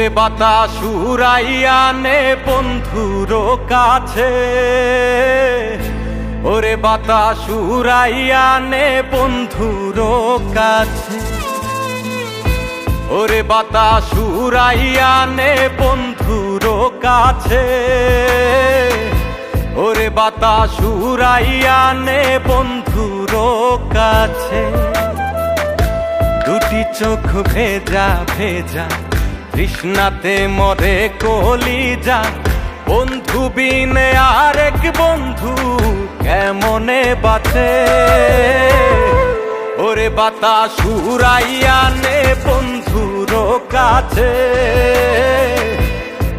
ওরে বাতাস উড়াইয়া নে বন্ধুর কাছে, ওরে বাতাস উড়াইয়া নে বন্ধুর কাছে, ওরে বাতাস উড়াইয়া নে বন্ধুর কাছে, ওরে বাতাস উড়াইয়া নে বন্ধুর কাছে। দুটি চোখ ভেজা ভেজা তৃষ্ণাতে মরে কলিজা, বন্ধু বিনে আরেক বন্ধু কেমনে বাঁচে। ওরে বাতাস উড়াইয়া নে বন্ধুর কাছে,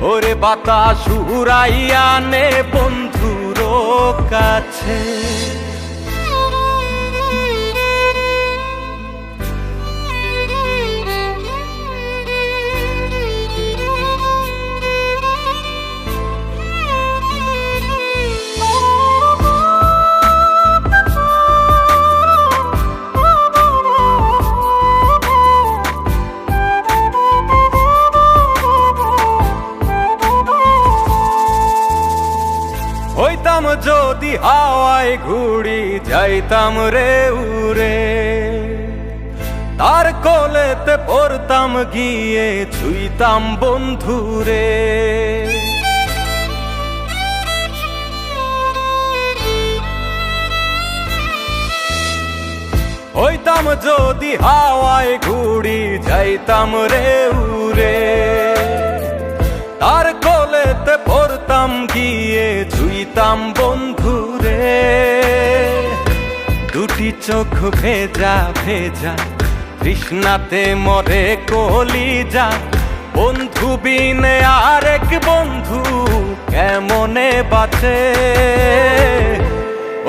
ওরে বাতাস উড়াইয়া নে বন্ধুর কাছে। হইতাম যদি হাওয়ায় ঘুড়ি যাইতাম রে উড়ে, তার কোলেতে পড়তাম গিয়ে ছুঁইতাম বন্ধুরে। হইতাম যদি হাওয়ায় ঘুড়ি যাইতাম রে উড়ে, তার কোলেতে পড়তাম গিয়ে ছুঁইতাম বন্ধুরে। দুটি চোখ ভেজা ভেজা তৃষ্ণাতে মরে কলিজা, বন্ধু বিনে আরেক বন্ধু কেমনে বাঁচে।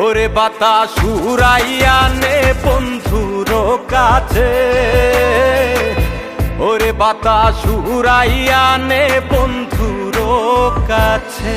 ওরে বাতাস উড়াইয়া নে বন্ধুর কাছে, ওরে বাতাস উড়াইয়া নে বন্ধুর কাছে।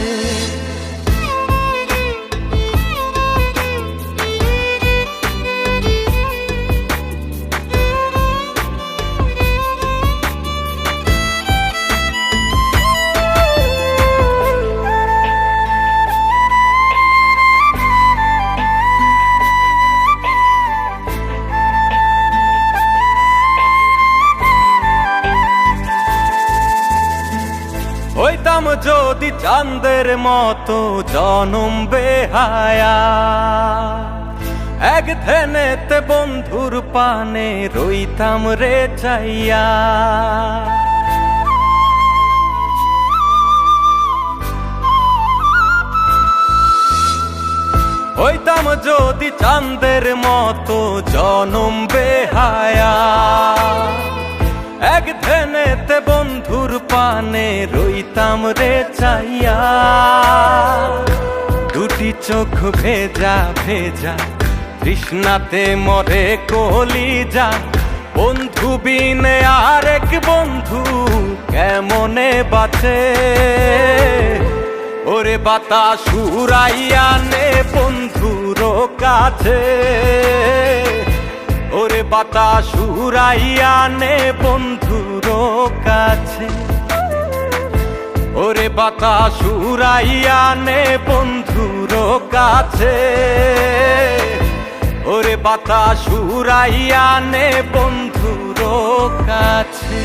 হইতাম যদি চাঁদের মতো জনম বেহায়া, এক ধ্যানেতে বন্ধুর পানে রইতাম রে চাইয়া। হইতাম যদি চাঁদের মতো জনম বেহায়া, এক ধ্যানেতে বন্ধুর পানে রইতাম রে চাইয়া। দুটি চোখ ভেজা ভেজা তৃষ্ণাতে মরে কলিজা, বন্ধু বিনে আরেক বন্ধু কেমনে বাঁচে। ওরে বাতাস উড়াইয়া নে বন্ধুর কাছে, ওরে বাতাস উড়াইয়া নে বন্ধুর কাছে, ওরে বাতাস উড়াইয়া নে বন্ধুর কাছে, ওরে বাতাস উড়াইয়া নে বন্ধুর কাছে।